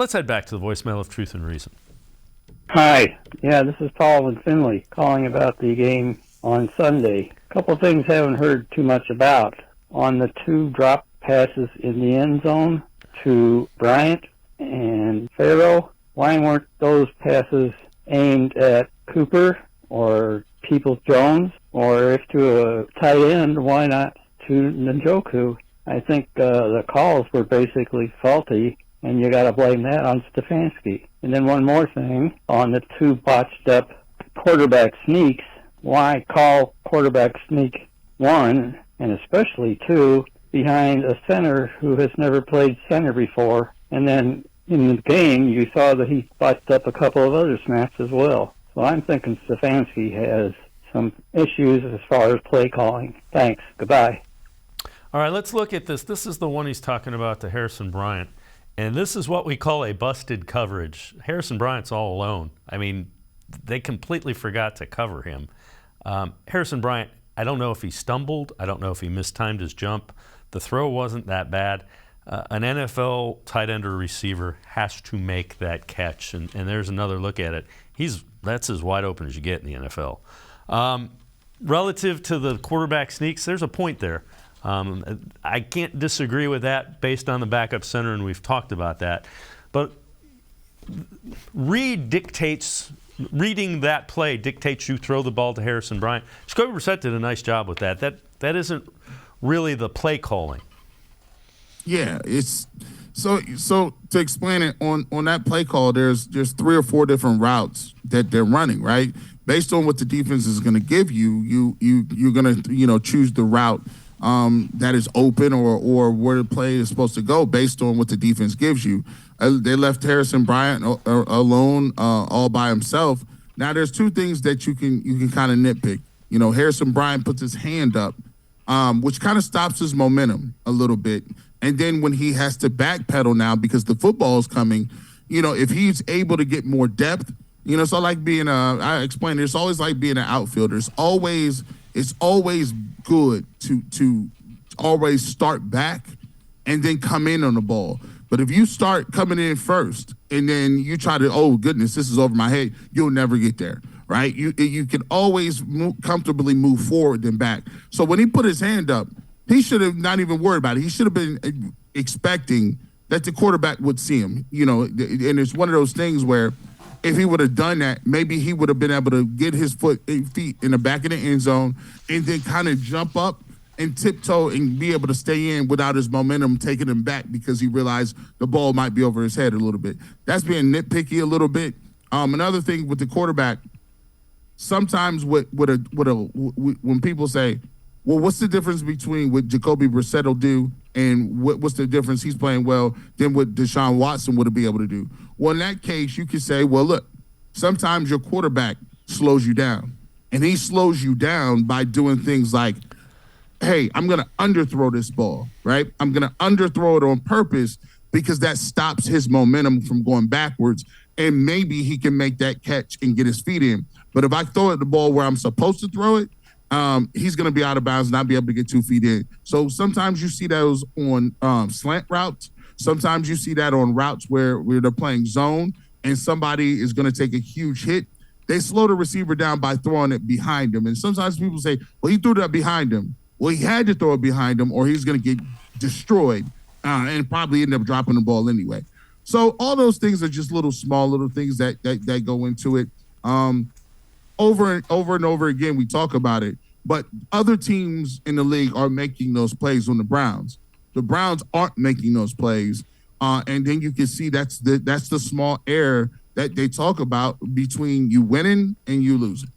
Let's head back to the voicemail of Truth and Reason. Hi. Yeah, this is Paul in Finley calling about the game on Sunday. A couple of things I haven't heard too much about. On the 2 drop passes in the end zone to Bryant and Farrell, why weren't those passes aimed at Cooper or Peoples-Jones? Or if to a tight end, why not to Njoku? I think the calls were basically faulty, and you got to blame that on Stefanski. And then one more thing, on the 2 botched up quarterback sneaks, why call quarterback sneak 1, and especially 2, behind a center who has never played center before? And then in the game, you saw that he botched up a couple of other snaps as well. So I'm thinking Stefanski has some issues as far as play calling. Thanks. Goodbye. All right, let's look at this. This is the one he's talking about, to Harrison Bryant. And this is what we call a busted coverage. Harrison Bryant's all alone. I mean, they completely forgot to cover him. Harrison Bryant, I don't know if he stumbled. I don't know if he mistimed his jump. The throw wasn't that bad. An NFL tight end or receiver has to make that catch, and there's another look at it. That's as wide open as you get in the NFL. Relative to the quarterback sneaks, there's a point there. I can't disagree with that based on the backup center, and we've talked about that. But reading that play dictates you throw the ball to Harrison Bryant. Jacoby Brissett did a nice job with that. That isn't really the play calling. Yeah, it's so to explain it on that play call, there's 3 or 4 different routes that they're running, right? Based on what the defense is going to give you, you're going to choose the route that is open or where the play is supposed to go based on what the defense gives you. They left Harrison Bryant alone, all by himself. Now there's 2 things that you can kind of nitpick. Harrison Bryant puts his hand up, which kind of stops his momentum a little bit. And then when he has to backpedal now because the football is coming, if he's able to get more depth, so like being I explained, it's always like being an outfielder. It's always good to always start back and then come in on the ball. But if you start coming in first and then you try to, oh goodness, this is over my head, you'll never get there, right? You can always comfortably move forward than back. So when he put his hand up, he should have not even worried about it. He should have been expecting that the quarterback would see him, and it's one of those things where if he would have done that, maybe he would have been able to get his feet in the back of the end zone and then kind of jump up and tiptoe and be able to stay in without his momentum taking him back because he realized the ball might be over his head a little bit. That's being nitpicky a little bit. Another thing with the quarterback, sometimes when people say, well, what's the difference between what Jacoby Brissett will do and what's the difference he's playing well than what Deshaun Watson would be able to do? Well, in that case, you can say, well, look, sometimes your quarterback slows you down. And he slows you down by doing things like, hey, I'm going to underthrow this ball, right? I'm going to underthrow it on purpose because that stops his momentum from going backwards. And maybe he can make that catch and get his feet in. But if I throw it the ball where I'm supposed to throw it, he's going to be out of bounds and not be able to get 2 feet in. So sometimes you see those on slant routes. Sometimes you see that on routes where they're playing zone and somebody is going to take a huge hit. They slow the receiver down by throwing it behind him. And sometimes people say, well, he threw that behind him. Well, he had to throw it behind him or he's going to get destroyed and probably end up dropping the ball anyway. So all those things are just little things that go into it. Over and over again, we talk about it, but other teams in the league are making those plays on the Browns. The Browns aren't making those plays, and then you can see that's the small error that they talk about between you winning and you losing.